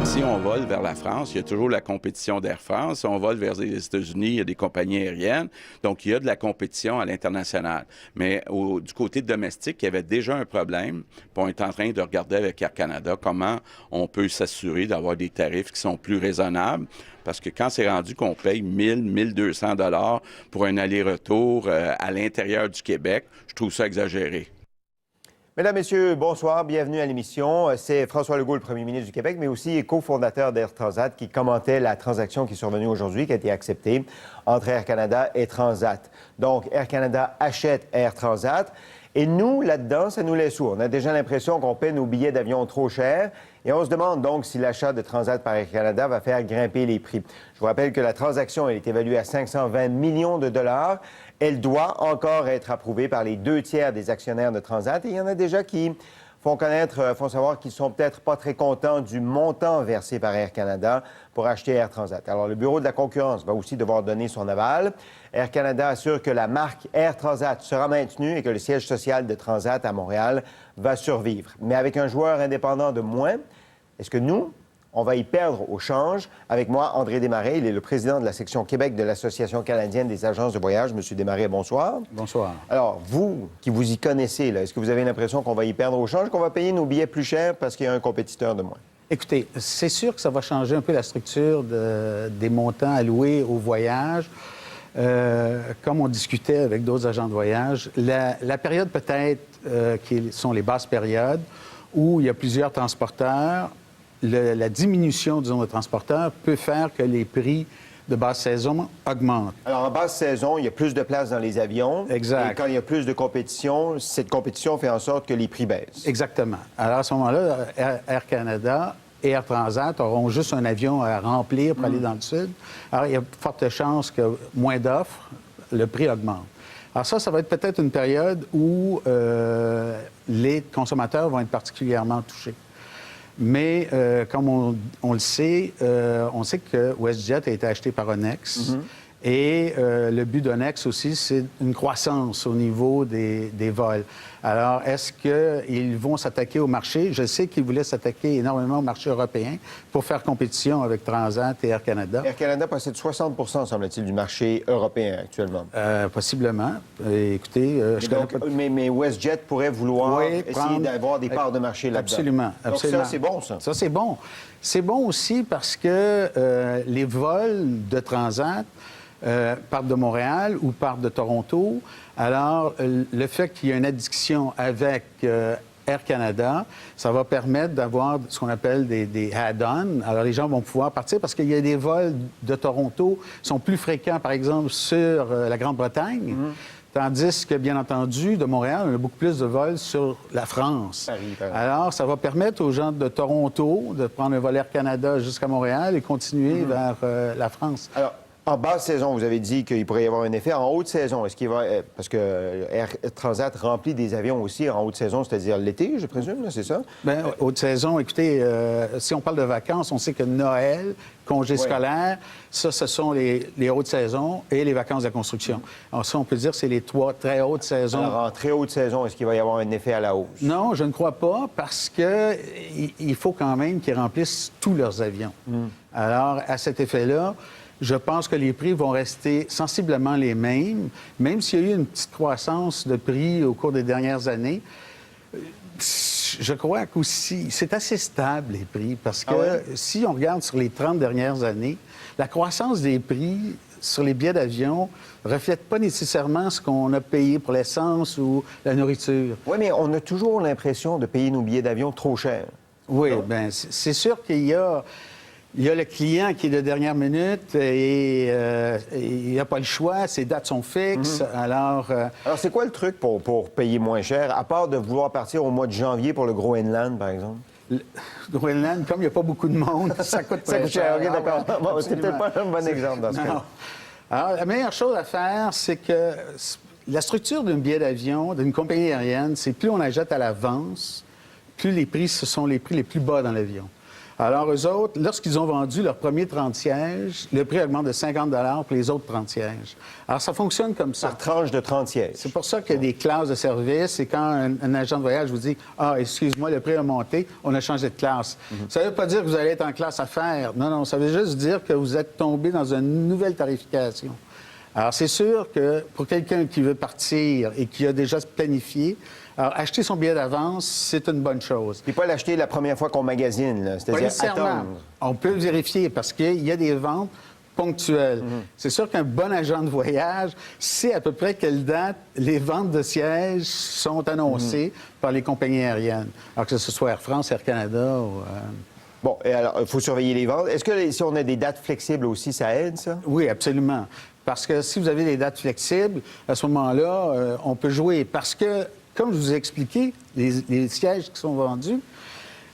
Si on vole vers la France, il y a toujours la compétition d'Air France. Si on vole vers les États-Unis, il y a des compagnies aériennes. Donc, il y a de la compétition à l'international. Mais du côté domestique, il y avait déjà un problème. Puis on est en train de regarder avec Air Canada comment on peut s'assurer d'avoir des tarifs qui sont plus raisonnables. Parce que quand c'est rendu qu'on paye 1000, 1200 $ pour un aller-retour à l'intérieur du Québec, je trouve ça exagéré. Mesdames, Messieurs, bonsoir, bienvenue à l'émission. C'est François Legault, le premier ministre du Québec, mais aussi cofondateur d'Air Transat, qui commentait la transaction qui est survenue aujourd'hui, qui a été acceptée entre Air Canada et Transat. Donc, Air Canada achète Air Transat. Et nous, là-dedans, ça nous laisse sourds. On a déjà l'impression qu'on paie nos billets d'avion trop cher. Et on se demande donc si l'achat de Transat par Air Canada va faire grimper les prix. Je vous rappelle que la transaction est évaluée à 520 millions de dollars. Elle doit encore être approuvée par les 2/3 des actionnaires de Transat. Et il y en a déjà qui font savoir qu'ils sont peut-être pas très contents du montant versé par Air Canada pour acheter Air Transat. Alors, le Bureau de la concurrence va aussi devoir donner son aval. Air Canada assure que la marque Air Transat sera maintenue et que le siège social de Transat à Montréal va survivre. Mais avec un joueur indépendant de moins, est-ce que nous, on va y perdre au change? Avec moi, André Desmarais, il est le président de la section Québec de l'Association canadienne des agences de voyage. Monsieur Desmarais, bonsoir. Bonsoir. Alors, vous, qui vous y connaissez, est-ce que vous avez l'impression qu'on va y perdre au change, qu'on va payer nos billets plus chers parce qu'il y a un compétiteur de moins? Écoutez, c'est sûr que ça va changer un peu la structure des montants alloués au voyage. Comme on discutait avec d'autres agents de voyage, la période peut-être qui sont les basses périodes où il y a plusieurs transporteurs, la diminution, disons, de transporteurs peut faire que les prix de basse saison augmentent. Alors, en basse saison, il y a plus de place dans les avions. Exact. Et quand il y a plus de compétition, cette compétition fait en sorte que les prix baissent. Exactement. Alors, à ce moment-là, Air Canada et Air Transat auront juste un avion à remplir pour aller dans le sud. Alors, il y a de fortes chances que moins d'offres, le prix augmente. Alors ça va être peut-être une période où les consommateurs vont être particulièrement touchés. Mais comme on le sait, on sait que WestJet a été acheté par Onex. Et le but d'Onex aussi, c'est une croissance au niveau des vols. Alors, est-ce qu'ils vont s'attaquer au marché? Je sais qu'ils voulaient s'attaquer énormément au marché européen pour faire compétition avec Transat et Air Canada. Air Canada possède 60 semble-t-il, du marché européen actuellement. Possiblement. Écoutez, mais WestJet pourrait vouloir essayer d'avoir des parts de marché là-dedans. Absolument. Donc ça, c'est bon, ça. Ça, c'est bon. C'est bon aussi parce que les vols de Transat partent de Montréal ou partent de Toronto. Alors, le fait qu'il y ait une addiction avec Air Canada, ça va permettre d'avoir ce qu'on appelle des add-ons. Alors, les gens vont pouvoir partir parce qu'il y a des vols de Toronto qui sont plus fréquents, par exemple, sur la Grande-Bretagne. Tandis que, bien entendu, de Montréal, on a beaucoup plus de vols sur la France. Paris. Alors, ça va permettre aux gens de Toronto de prendre un vol Air Canada jusqu'à Montréal et continuer vers la France. Alors, en basse saison, vous avez dit qu'il pourrait y avoir un effet. En haute saison, est-ce qu'il va... Parce que Air Transat remplit des avions aussi en haute saison, c'est-à-dire l'été, je présume, c'est ça? Bien, haute saison, écoutez, si on parle de vacances, on sait que Noël, congé scolaire, ça, ce sont les hautes saisons et les vacances de la construction. Alors ça, on peut dire que c'est les 3 très hautes saisons. Alors, en très haute saison, est-ce qu'il va y avoir un effet à la hausse? Non, je ne crois pas, parce qu'il faut quand même qu'ils remplissent tous leurs avions. Alors, à cet effet-là, je pense que les prix vont rester sensiblement les mêmes, même s'il y a eu une petite croissance de prix au cours des dernières années. Je crois qu'aussi, c'est assez stable, les prix, parce que si on regarde sur les 30 dernières années, la croissance des prix sur les billets d'avion ne reflète pas nécessairement ce qu'on a payé pour l'essence ou la nourriture. Oui, mais on a toujours l'impression de payer nos billets d'avion trop cher. Oui, bien, c'est sûr qu'il y a... Il y a le client qui est de dernière minute et il n'a pas le choix, ses dates sont fixes. Alors, c'est quoi le truc pour payer moins cher, à part de vouloir partir au mois de janvier pour le Groenland, par exemple? Le Groenland, comme il n'y a pas beaucoup de monde, ça coûte très cher. OK, d'accord. Bon, c'est peut-être pas un bon exemple dans ce cas. Alors, la meilleure chose à faire, c'est que la structure d'un billet d'avion, d'une compagnie aérienne, c'est plus on achète à l'avance, plus les prix, ce sont les prix les plus bas dans l'avion. Alors, eux autres, lorsqu'ils ont vendu leurs premiers 30 sièges, le prix augmente de 50 pour les autres 30 sièges. Alors, ça fonctionne comme ça. Par tranche de 30 sièges. C'est pour ça qu'il y a des classes de service. Et quand un agent de voyage vous dit « Ah, excuse-moi, le prix a monté, on a changé de classe Ça ne veut pas dire que vous allez être en classe affaires. Non, non, ça veut juste dire que vous êtes tombé dans une nouvelle tarification. Alors, c'est sûr que pour quelqu'un qui veut partir et qui a déjà planifié, alors, acheter son billet d'avance, c'est une bonne chose. Puis pas l'acheter la première fois qu'on magasine, là. Pas C'est-à-dire nécessairement. attendre. On peut vérifier parce qu'il y a des ventes ponctuelles. C'est sûr qu'un bon agent de voyage sait à peu près quelle date les ventes de sièges sont annoncées par les compagnies aériennes. Alors que ce soit Air France, Air Canada ou... Bon, et alors, il faut surveiller les ventes. Est-ce que si on a des dates flexibles aussi, ça aide, ça? Oui, absolument. Parce que si vous avez des dates flexibles, à ce moment-là, on peut jouer. Parce que, comme je vous ai expliqué, les sièges qui sont vendus,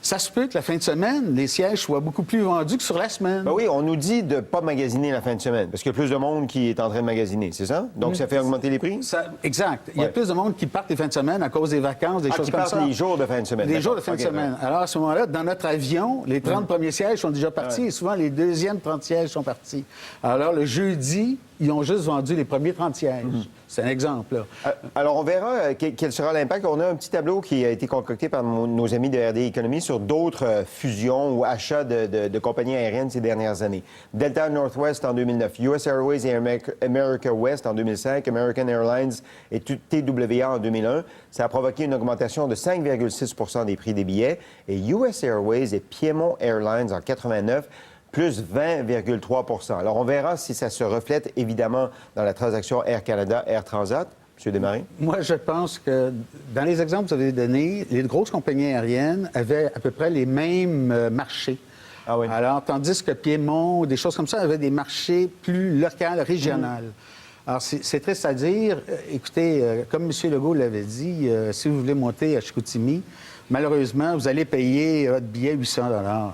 ça se peut que la fin de semaine, les sièges soient beaucoup plus vendus que sur la semaine. Ben oui, on nous dit de ne pas magasiner la fin de semaine, parce qu'il y a plus de monde qui est en train de magasiner, c'est ça? Donc, ça fait augmenter les prix? Exact. Il y a Ouais. plus de monde qui partent les fins de semaine à cause des vacances, des choses qui comme partent ça. les jours de fin de semaine. Les jours de D'accord. fin de OK, semaine. Alors, à ce moment-là, dans notre avion, les 30 premiers sièges sont déjà partis et souvent, les deuxièmes 30 sièges sont partis. Alors, le jeudi, ils ont juste vendu les premiers 30 sièges. C'est un exemple, là. Alors, on verra quel sera l'impact. On a un petit tableau qui a été concocté par nos amis de RD Économie sur d'autres fusions ou achats de compagnies aériennes ces dernières années. Delta Northwest en 2009, US Airways et America West en 2005, American Airlines et TWA en 2001. Ça a provoqué une augmentation de 5,6 des prix des billets. Et US Airways et Piedmont Airlines en 89, plus 20,3 Alors, on verra si ça se reflète, évidemment, dans la transaction Air Canada-Air Transat. M. Desmarais? Moi, je pense que dans les exemples que vous avez donnés, les grosses compagnies aériennes avaient à peu près les mêmes marchés. Ah oui. Alors, tandis que Piedmont, des choses comme ça, avaient des marchés plus locaux, régionaux. Alors, c'est triste à dire. Écoutez, comme M. Legault l'avait dit, si vous voulez monter à Chicoutimi, malheureusement, vous allez payer votre billet 800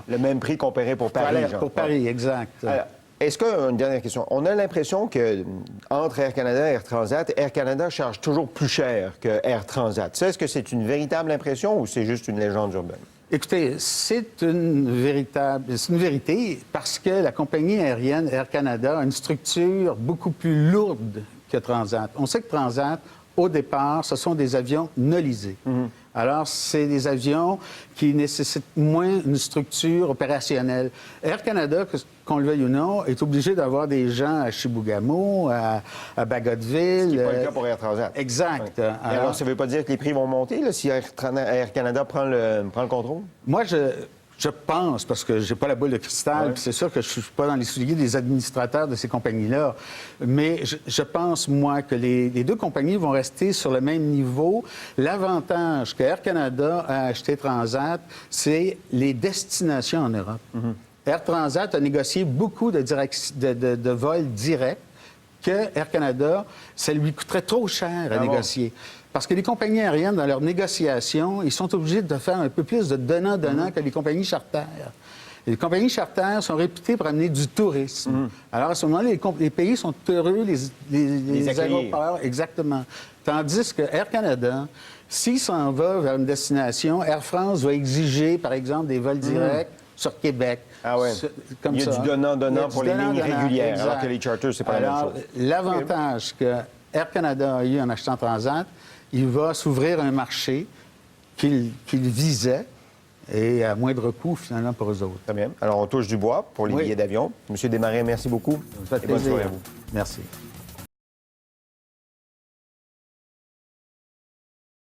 Le même prix qu'on paierait pour Paris, genre. Pour Paris, exact. Alors, est-ce une dernière question, on a l'impression que entre Air Canada et Air Transat, Air Canada charge toujours plus cher que Air Transat. Ça, est-ce que c'est une véritable impression ou c'est juste une légende urbaine? Écoutez, c'est une vérité parce que la compagnie aérienne Air Canada a une structure beaucoup plus lourde que Transat. On sait que Transat, au départ, ce sont des avions nolisés. Alors, c'est des avions qui nécessitent moins une structure opérationnelle. Air Canada, qu'on le veuille ou non, est obligé d'avoir des gens à Chibougamau, à Bagotville. Ce qui n'est pas le cas pour Air Transat. Exact. Ouais. Alors, ça ne veut pas dire que les prix vont monter là, si Air Canada prend le contrôle? Moi, je pense, parce que j'ai pas la boule de cristal, puis c'est sûr que je suis pas dans les souliers des administrateurs de ces compagnies-là, mais je pense, moi, que les deux compagnies vont rester sur le même niveau. L'avantage que Air Canada a acheté Transat, c'est les destinations en Europe. Air Transat a négocié beaucoup de vols directs que Air Canada, ça lui coûterait trop cher à négocier. Parce que les compagnies aériennes, dans leurs négociations, ils sont obligés de faire un peu plus de donnant-donnant que les compagnies charters. Les compagnies charters sont réputées pour amener du tourisme. Alors, à ce moment-là, les pays sont heureux, les aéroports, exactement. Tandis que Air Canada, s'il s'en va vers une destination, Air France va exiger, par exemple, des vols directs sur Québec. Ah ouais. Comme il y a ça. du donnant-donnant pour les lignes régulières, alors que les charters, c'est pas la même chose. L'avantage que Air Canada a eu en achetant Transat, il va s'ouvrir un marché qu'il visait et à moindre coût, finalement, pour eux autres. Très bien. Alors, on touche du bois pour les billets d'avion. M. Desmarais, merci beaucoup. Ça fait et bonne plaisir. soirée à vous. Merci.